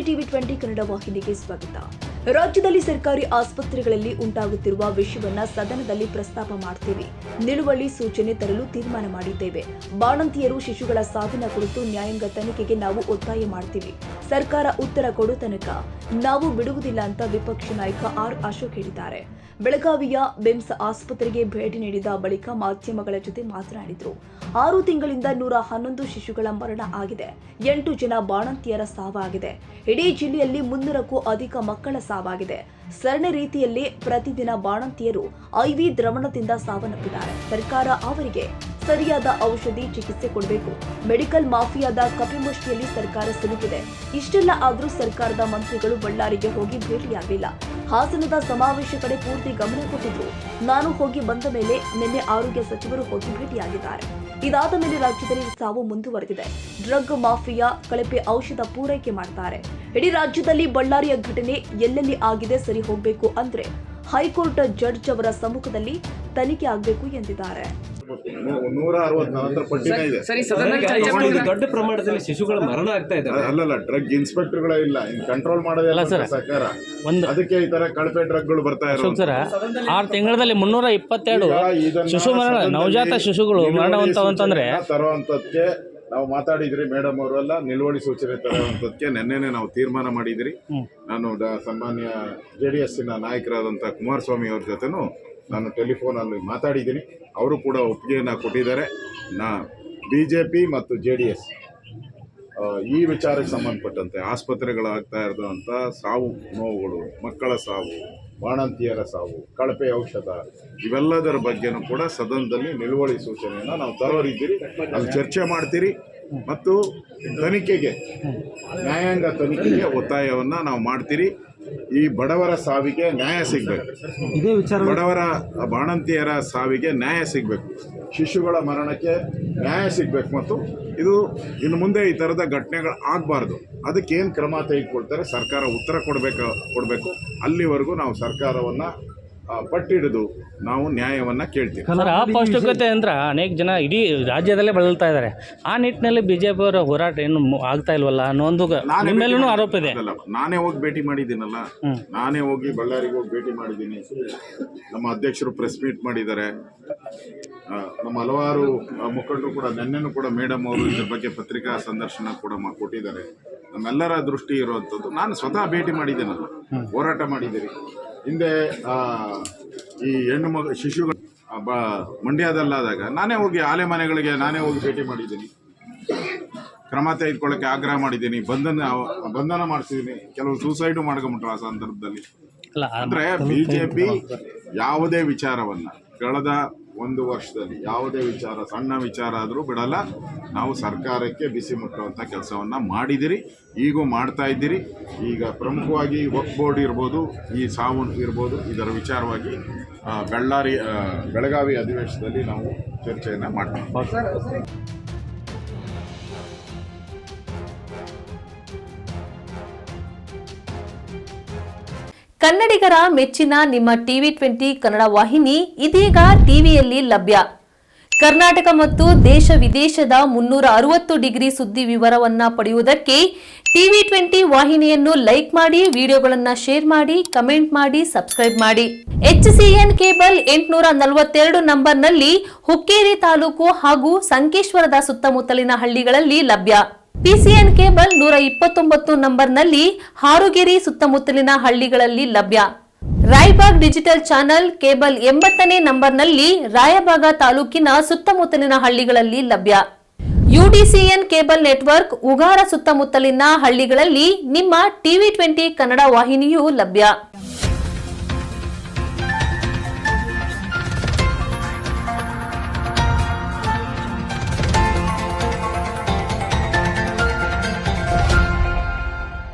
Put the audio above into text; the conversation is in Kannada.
ಟಿವಿ 20 ಕನ್ನಡ ವಾಹಿನಿಗೆ ಸ್ವಾಗತ. ರಾಜ್ಯದಲ್ಲಿ ಸರ್ಕಾರಿ ಆಸ್ಪತ್ರೆಗಳಲ್ಲಿ ಉಂಟಾಗುತ್ತಿರುವ ವಿಷಯವನ್ನ ಸದನದಲ್ಲಿ ಪ್ರಸ್ತಾಪ ಮಾಡ್ತೀವಿ. ನಿಲುವಳಿ ಸೂಚನೆ ತರಲು ತೀರ್ಮಾನ ಮಾಡಿದ್ದೇವೆ. ಬಾಣಂತಿಯರು ಶಿಶುಗಳ ಸಾವಿನ ಕುರಿತು ನ್ಯಾಯಾಂಗ ತನಿಖೆಗೆ ನಾವು ಒತ್ತಾಯ ಮಾಡ್ತೀವಿ. ಸರ್ಕಾರ ಉತ್ತರ ಕೊಡೋ ತನಕ ನಾವು ಬಿಡುವುದಿಲ್ಲ ಅಂತ ವಿಪಕ್ಷ ನಾಯಕ ಆರ್ ಅಶೋಕ್ ಹೇಳಿದ್ದಾರೆ. ಬೆಳಗಾವಿಯ ಬಿಮ್ಸ್ ಆಸ್ಪತ್ರೆಗೆ ಭೇಟಿ ನೀಡಿದ ಬಳಿಕ ಮಾಧ್ಯಮಗಳ ಜೊತೆ ಮಾತನಾಡಿದರು. 6 ತಿಂಗಳಿಂದ 111 ಶಿಶುಗಳ ಮರಣ ಆಗಿದೆ. 8 ಜನ ಬಾಣಂತಿಯರ ಸಾವಾಗಿದೆ. ಇಡೀ ಜಿಲ್ಲೆಯಲ್ಲಿ 300ಕ್ಕೂ ಅಧಿಕ ಮಕ್ಕಳ ಸಾವಾಗಿದೆ. ಸರಣಿ ರೀತಿಯಲ್ಲಿ ಪ್ರತಿದಿನ ಬಾಣಂತಿಯರು ಐವಿ ದ್ರವಣದಿಂದ ಸಾವನ್ನಪ್ಪಿದ್ದಾರೆ. ಸರ್ಕಾರ ಅವರಿಗೆ ಸರಿಯಾದ ಔಷಧಿ ಚಿಕಿತ್ಸೆ ಕೊಡಬೇಕು. ಮೆಡಿಕಲ್ ಮಾಫಿಯಾದ ಕಪಿಮುಷ್ಟಿಯಲ್ಲಿ ಸರ್ಕಾರ ಸಿಲುಕಿದೆ. ಇಷ್ಟೆಲ್ಲ ಆದರೂ ಸರ್ಕಾರದ ಮಂತ್ರಿಗಳು ಬಳ್ಳಾರಿಗೆ ಹೋಗಿ ಭೇಟಿಯಾಗಿಲ್ಲ. ಹಾಸನದ ಸಮಾವೇಶ ಕಡೆ ಪೂರ್ತಿ ಗಮನ ಕೊಟ್ಟಿದ್ರು. ನಾನು ಹೋಗಿ ಬಂದ ಮೇಲೆ ನಿನ್ನೆ ಆರೋಗ್ಯ ಸಚಿವರು ಹೋಗಿ ಭೇಟಿಯಾಗಿದ್ದಾರೆ. ಇದಾದ ಮೇಲೆ ರಾಜ್ಯದಲ್ಲಿ ಸಾವು ಮುಂದುವರೆದಿದೆ. ಡ್ರಗ್ ಮಾಫಿಯಾ ಕಳಪೆ ಔಷಧ ಪೂರೈಕೆ ಮಾಡ್ತಾರೆ. ಇಡೀ ರಾಜ್ಯದಲ್ಲಿ ಬಳ್ಳಾರಿಯ ಘಟನೆ ಎಲ್ಲೆಲ್ಲಿ ಆಗಿದೆ ಸರಿ ಹೋಗಬೇಕು ಅಂದ್ರೆ ಹೈಕೋರ್ಟ್ ಜಡ್ಜ್ ಅವರ ಸಮ್ಮುಖದಲ್ಲಿ ತನಿಖೆ ಆಗಬೇಕು ಎಂದಿದ್ದಾರೆ. 164 ಪಟ್ಟಿನೇ ಇದೆ. ದೊಡ್ಡ ಪ್ರಮಾಣದಲ್ಲಿ ಶಿಶುಗಳ ಮರಣ ಆಗ್ತಾ ಇದೆ. ಅಲ್ಲಲ್ಲ, ಡ್ರಗ್ ಇನ್ಸ್ಪೆಕ್ಟರ್ಗಳೇ ಇಲ್ಲ, ಇಂಟ್ರೋಲ್ ಮಾಡೋದಿಲ್ಲ ಸರ್ಕಾರ. ಅದಕ್ಕೆ ಈ ತರ ಕಳಪೆ ಡ್ರಗ್ಗಳು ಬರ್ತಾ ಇರೋದು. 6 ತಿಂಗಳಲ್ಲಿ 322 ಶಿಶು ಮರಣ, ನವಜಾತ ಶಿಶುಗಳು ಮರಣವಂತಂದ್ರೆ ತರುವಂತದ್ಕೆ ನಾವು ಮಾತಾಡಿದ್ರಿ. ಮೇಡಮ್ ಅವರೆಲ್ಲ ನಿಲುವಳಿ ಸೂಚನೆ ತರುವಂತದ್ಕೆ ನೆನ್ನೆನೆ ನಾವು ತೀರ್ಮಾನ ಮಾಡಿದ್ರಿ. ನಾನು ಸನ್ಮಾನ್ಯ JDS ನಾಯಕರಾದಂಥ ಕುಮಾರಸ್ವಾಮಿ ಅವ್ರ ಜೊತೆನೂ ನಾನು ಟೆಲಿಫೋನಲ್ಲಿ ಮಾತಾಡಿದ್ದೀನಿ. ಅವರು ಕೂಡ ಒಪ್ಪಿಗೆಯನ್ನು ಕೊಟ್ಟಿದ್ದಾರೆ. BJP ಮತ್ತು JDS ಈ ವಿಚಾರಕ್ಕೆ ಸಂಬಂಧಪಟ್ಟಂತೆ ಆಸ್ಪತ್ರೆಗಳಾಗ್ತಾ ಇರೋದಂಥ ಸಾವು ನೋವುಗಳು, ಮಕ್ಕಳ ಸಾವು, ಬಾಣಂತಿಯರ ಸಾವು, ಕಳಪೆ ಔಷಧ, ಇವೆಲ್ಲದರ ಬಗ್ಗೆನೂ ಕೂಡ ಸದನದಲ್ಲಿ ನಿಲುವಳಿ ಸೂಚನೆಯನ್ನು ನಾವು ತರೋರಿದ್ದೀರಿ. ಅಲ್ಲಿ ಚರ್ಚೆ ಮಾಡ್ತೀರಿ ಮತ್ತು ತನಿಖೆಗೆ, ನ್ಯಾಯಾಂಗ ತನಿಖೆಗೆ ಒತ್ತಾಯವನ್ನು ನಾವು ಮಾಡ್ತೀರಿ. ಈ ಬಡವರ ಸಾವಿಗೆ ನ್ಯಾಯ ಸಿಗಬೇಕು. ಬಡವರ ಬಾಣಂತಿಯರ ಸಾವಿಗೆ ನ್ಯಾಯ ಸಿಗಬೇಕು. ಶಿಶುಗಳ ಮರಣಕ್ಕೆ ನ್ಯಾಯ ಸಿಗಬೇಕು. ಮತ್ತು ಇದು ಇನ್ನು ಮುಂದೆ ಈ ಥರದ ಘಟನೆಗಳು ಆಗಬಾರ್ದು. ಅದಕ್ಕೇನು ಕ್ರಮ ತೆಗೆದುಕೊಳ್ತಾರೆ ಸರ್ಕಾರ ಉತ್ತರ ಕೊಡಬೇಕು. ಅಲ್ಲಿವರೆಗೂ ನಾವು ಸರ್ಕಾರವನ್ನು ಪಟ್ಟಿಡಿದು ನಾವು ನ್ಯಾಯವನ್ನು ಕೇಳ್ತೀವಿ. ಅಪೌಷ್ಟಿಕತೆ ಅಂದ್ರೆ ಅನೇಕ ಜನ ಇಡೀ ರಾಜ್ಯದಲ್ಲೇ ಬಳಲ್ತಾ ಇದ್ದಾರೆ. ಆ ನಿಟ್ಟಿನಲ್ಲಿ BJP ಅವರ ಹೋರಾಟ ಏನು ಆಗ್ತಾ ಇಲ್ವಲ್ಲ ಅನ್ನೋ ಒಂದು ನಿಮ್ಮೆಲ್ಲೂ ಆರೋಪ ಇದೆ. ನಾನೇ ಹೋಗಿ ಭೇಟಿ ಮಾಡಿದ್ದೀನಲ್ಲ, ನಾನೇ ಹೋಗಿ ಬಳ್ಳಾರಿಗೆ ಹೋಗಿ ಭೇಟಿ ಮಾಡಿದ್ದೀನಿ. ನಮ್ಮ ಅಧ್ಯಕ್ಷರು ಪ್ರೆಸ್ ಮೀಟ್ ಮಾಡಿದ್ದಾರೆ. ನಮ್ಮ ಹಲವಾರು ಮುಖಂಡರು ಕೂಡ ನೆನ್ನೆನೂ ಕೂಡ ಮೇಡಮ್ ಅವರು ಇದ್ರ ಬಗ್ಗೆ ಪತ್ರಿಕಾ ಸಂದರ್ಶನ ಕೂಡ ಕೊಟ್ಟಿದ್ದಾರೆ. ನಮ್ಮೆಲ್ಲರ ದೃಷ್ಟಿ ಇರುವಂಥದ್ದು. ನಾನು ಸ್ವತಃ ಭೇಟಿ ಮಾಡಿದ್ದೇನಲ್ಲ, ಹೋರಾಟ ಮಾಡಿದ್ದೀರಿ. ಹಿಂದೆ ಈ ಶಿಶುಗಳು ಮಂಡ್ಯದಲ್ಲಾದಾಗ ನಾನೇ ಹೋಗಿ ಆಲೆ ಮನೆಗಳಿಗೆ ನಾನೇ ಹೋಗಿ ಭೇಟಿ ಮಾಡಿದ್ದೀನಿ. ಕ್ರಮ ತೆಗೆದುಕೊಳ್ಳೋಕ್ಕೆ ಆಗ್ರಹ ಮಾಡಿದ್ದೀನಿ. ಬಂಧನ ಮಾಡಿಸಿದ್ದೀನಿ. ಕೆಲವು ಸೂಸೈಡು ಮಾಡ್ಕೊಂಬಿಟ್ರು ಆ ಸಂದರ್ಭದಲ್ಲಿ. ಅಂದರೆ BJP ಯಾವುದೇ ವಿಚಾರವನ್ನು ಕಳೆದ 1 ವರ್ಷದಲ್ಲಿ ಯಾವುದೇ ವಿಚಾರ, ಸಣ್ಣ ವಿಚಾರ ಆದರೂ ಬಿಡಲ್ಲ. ನಾವು ಸರ್ಕಾರಕ್ಕೆ ಬಿಸಿ ಮುಟ್ಟುವಂಥ ಕೆಲಸವನ್ನು ಮಾಡಿದಿರಿ, ಈಗೂ ಮಾಡ್ತಾ ಇದ್ದೀರಿ. ಈಗ ಪ್ರಮುಖವಾಗಿ ವಕ್ಫ್ ಬೋರ್ಡ್ ಇರ್ಬೋದು, ಈ ಸಾವು ಇರ್ಬೋದು, ಇದರ ವಿಚಾರವಾಗಿ ಬೆಳಗಾವಿ ಅಧಿವೇಶನದಲ್ಲಿ ನಾವು ಚರ್ಚೆಯನ್ನು ಮಾಡ್ತೀವಿ. ಕನ್ನಡಿಗರ ಮೆಚ್ಚಿನ ನಿಮ್ಮ ಟಿವಿ 20 ಕನ್ನಡ ವಾಹಿನಿ ಇದೀಗ ಟಿವಿಯಲ್ಲಿ ಲಭ್ಯ. ಕರ್ನಾಟಕ ಮತ್ತು ದೇಶ ವಿದೇಶದ 360 ಡಿಗ್ರಿ ಸುದ್ದಿ ವಿವರವನ್ನ ಪಡೆಯುವುದಕ್ಕೆ ಟಿವಿ 20 ವಾಹಿನಿಯನ್ನು ಲೈಕ್ ಮಾಡಿ, ವಿಡಿಯೋಗಳನ್ನು ಶೇರ್ ಮಾಡಿ, ಕಮೆಂಟ್ ಮಾಡಿ, ಸಬ್ಸ್ಕ್ರೈಬ್ ಮಾಡಿ. HCN ಕೇಬಲ್ 842 ನಂಬರ್ನಲ್ಲಿ ಹುಕ್ಕೇರಿ ತಾಲೂಕು ಹಾಗೂ ಸಂಕೇಶ್ವರದ ಸುತ್ತಮುತ್ತಲಿನ ಹಳ್ಳಿಗಳಲ್ಲಿ ಲಭ್ಯ. PCN ಕೇಬಲ್ 129 ನಂಬರ್ನಲ್ಲಿ ಹಾರುಗೆರೆ ಸುತ್ತಮುತ್ತಲಿನ ಹಳ್ಳಿಗಳಲ್ಲಿ ಲಭ್ಯ. ರಾಯಬಾಗ್ ಡಿಜಿಟಲ್ ಚಾನೆಲ್ ಕೇಬಲ್ 80ನೇ ನಂಬರ್ನಲ್ಲಿ ರಾಯಬಾಗ ತಾಲೂಕಿನ ಸುತ್ತಮುತ್ತಲಿನ ಹಳ್ಳಿಗಳಲ್ಲಿ ಲಭ್ಯ. UDCN ಕೇಬಲ್ ನೆಟ್ವರ್ಕ್ ಉಗಾರ ಸುತ್ತಮುತ್ತಲಿನ ಹಳ್ಳಿಗಳಲ್ಲಿ ನಿಮ್ಮ ಟಿವಿ 20 ಕನ್ನಡ ವಾಹಿನಿಯೂ ಲಭ್ಯ.